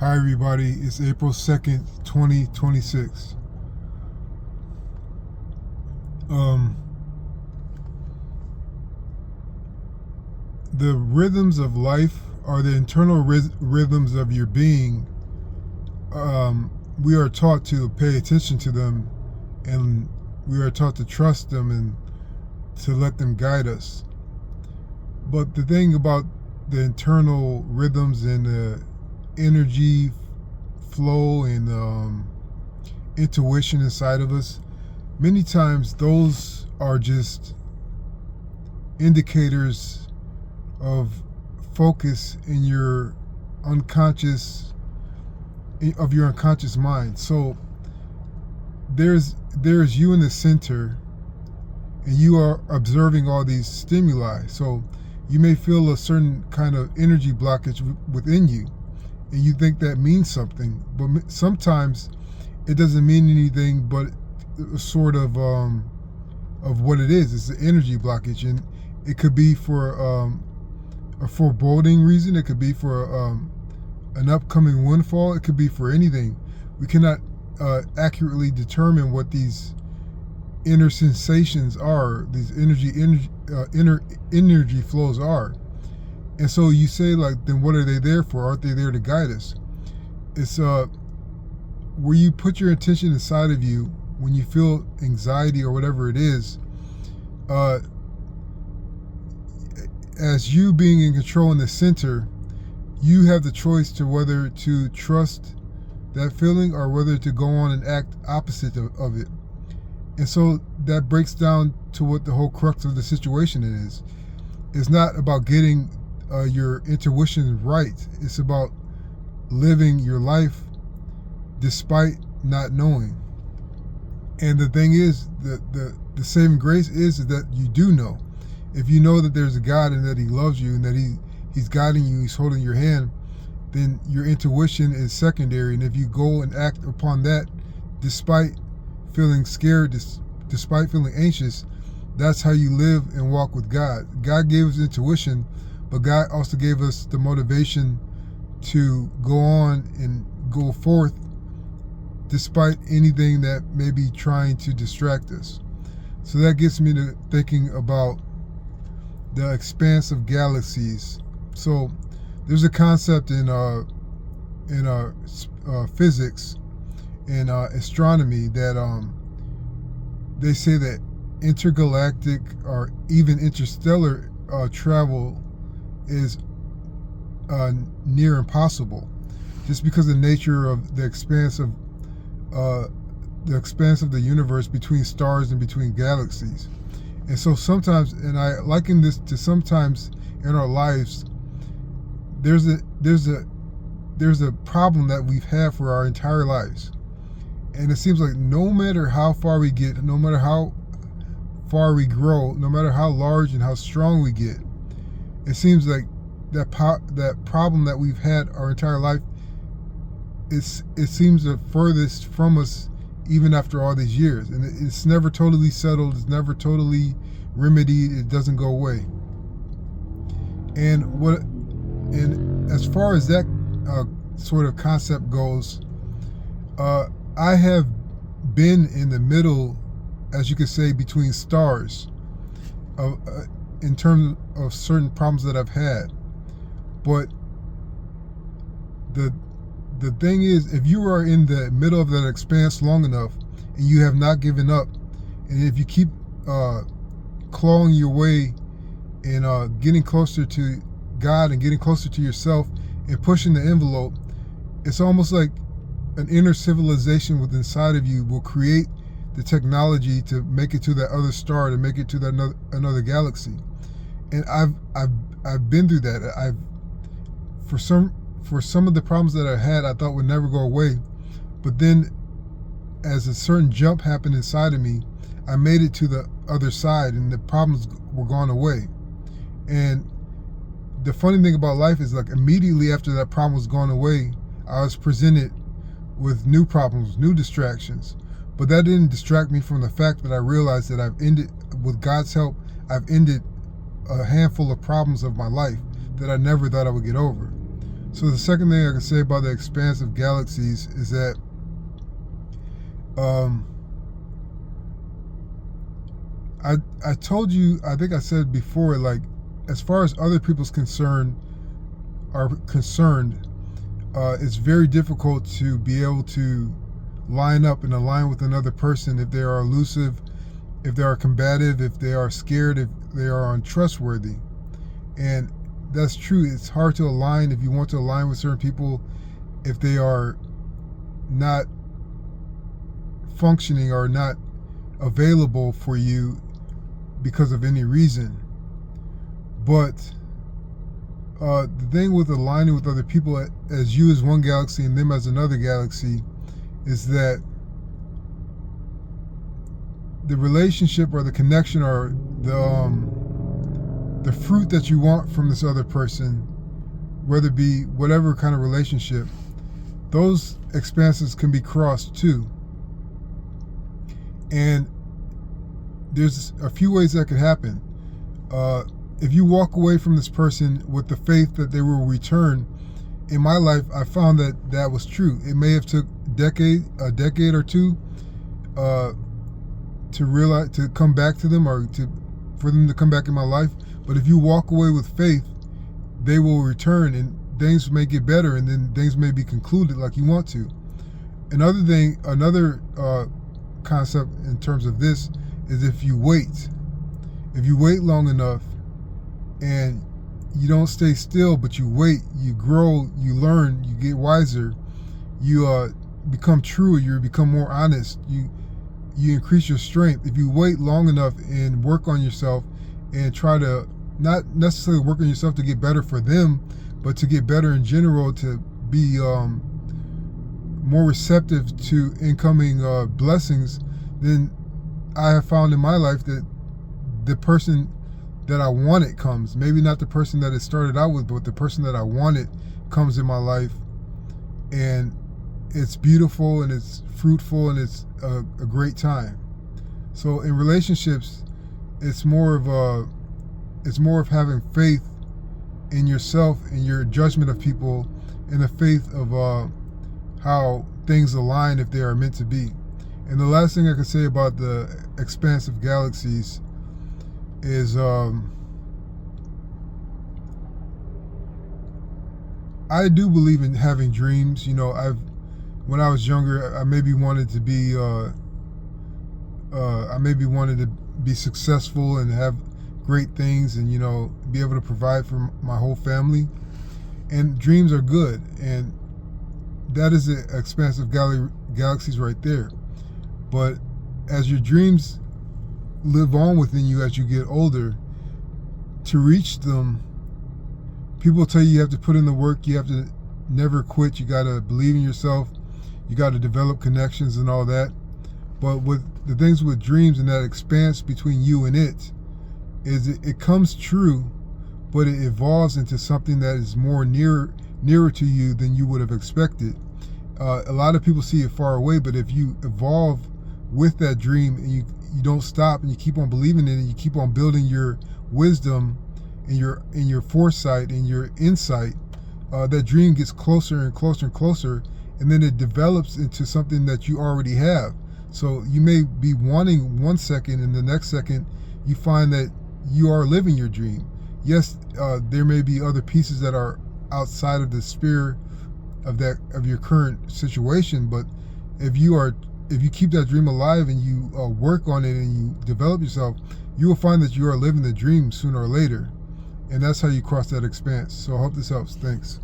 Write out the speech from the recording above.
Hi everybody, it's April 2nd, 2026. Um, the rhythms of life are the internal rhythms of your being. We are taught to pay attention to them, and we are taught to trust them and to let them guide us. But the thing about the internal rhythms and the energy flow and intuition inside of us, many times those are just indicators of focus in your unconscious mind. So there's you in the center, and you are observing all these stimuli. So you may feel a certain kind of energy blockage within you, and you think that means something, but sometimes it doesn't mean anything but a sort of what it is. It's an energy blockage, and it could be for a foreboding reason. It could be for an upcoming windfall. It could be for anything. We cannot accurately determine what these inner sensations are, these inner energy flows are. And so you say, like, then what are they there for? Aren't they there to guide us? It's where you put your attention inside of you when you feel anxiety or whatever it is. As you being in control in the center, you have the choice to whether to trust that feeling or whether to go on and act opposite of it. And so that breaks down to what the whole crux of the situation is. It's not about getting your intuition right. It's about living your life despite not knowing. And the thing is, the saving grace is that you do know. If you know that there's a God and that He loves you and that He's guiding you, He's holding your hand, then your intuition is secondary. And if you go and act upon that despite feeling scared, despite feeling anxious, that's how you live and walk with God. God gave us intuition, but God also gave us the motivation to go on and go forth despite anything that may be trying to distract us. So that gets me to thinking about the expanse of galaxies. So there's a concept in physics and astronomy that they say that intergalactic or even interstellar travel is near impossible, just because of the nature of the expanse of the universe between stars and between galaxies. And so sometimes, and I liken this to sometimes in our lives, there's a problem that we've had for our entire lives. And it seems like no matter how far we get, no matter how far we grow, no matter how large and how strong we get, it seems like that problem that we've had our entire life, it seems the furthest from us even after all these years. And it's never totally settled. It's never totally remedied. It doesn't go away. And as far as that sort of concept goes, I have been in the middle, as you could say, between stars in terms of certain problems that I've had. But the thing is, if you are in the middle of that expanse long enough and you have not given up, and if you keep clawing your way and getting closer to God and getting closer to yourself and pushing the envelope, it's almost like an inner civilization within inside of you will create the technology to make it to that other star, to make it to that another galaxy. And I've been through that. For some of the problems that I had, I thought would never go away, but then as a certain jump happened inside of me, I made it to the other side, and the problems were gone away. And the funny thing about life is, like, immediately after that problem was gone away, I was presented with new problems, new distractions. But that didn't distract me from the fact that I realized that with God's help, I've ended a handful of problems of my life that I never thought I would get over. So the second thing I can say about the expanse of galaxies is that I told you, I think I said before, like, as far as other people's are concerned, it's very difficult to be able to line up and align with another person if they are elusive, if they are combative, if they are scared, if they are untrustworthy. And that's true. It's hard to align if you want to align with certain people if they are not functioning or not available for you because of any reason. But the thing with aligning with other people as you as one galaxy and them as another galaxy is that the relationship or the connection or the fruit that you want from this other person, whether it be whatever kind of relationship, those expanses can be crossed too. And there's a few ways that could happen. If you walk away from this person with the faith that they will return, in my life, I found that that was true. It may have took a decade or two to realize, to come back to them, or for them to come back in my life. But if you walk away with faith, they will return, and things may get better, and then things may be concluded like you want to. Another concept in terms of this is if you wait long enough and you don't stay still, but you wait, you grow, you learn, you get wiser, you become truer, you become more honest, you increase your strength. If you wait long enough and work on yourself and try to not necessarily work on yourself to get better for them, but to get better in general, to be more receptive to incoming blessings, then I have found in my life that the person that I wanted comes. Maybe not the person that it started out with, but the person that I wanted comes in my life. And it's beautiful and it's fruitful and it's a great time. So in relationships, it's more of having faith in yourself and your judgment of people, and the faith of how things align if they are meant to be. And the last thing I can say about the expanse of galaxies is I do believe in having dreams. You know, when I was younger, I maybe wanted to be successful and have great things, and, you know, be able to provide for my whole family. And dreams are good, and that is the expanse of galaxies right there. But as your dreams live on within you as you get older, to reach them, people tell you have to put in the work, you have to never quit, you got to believe in yourself, you got to develop connections and all that. But with the things with dreams and that expanse between you and it, is it comes true, but it evolves into something that is more nearer to you than you would have expected. A lot of people see it far away, but if you evolve with that dream and you don't stop and you keep on believing in it, and you keep on building your wisdom and your foresight and your insight, that dream gets closer and closer and closer, and then it develops into something that you already have. So you may be wanting one second, and the next second you find that you are living your dream. Yes, there may be other pieces that are outside of the sphere of your current situation, but if you keep that dream alive and you work on it and you develop yourself, you will find that you are living the dream sooner or later. And that's how you cross that expanse. So I hope this helps. Thanks.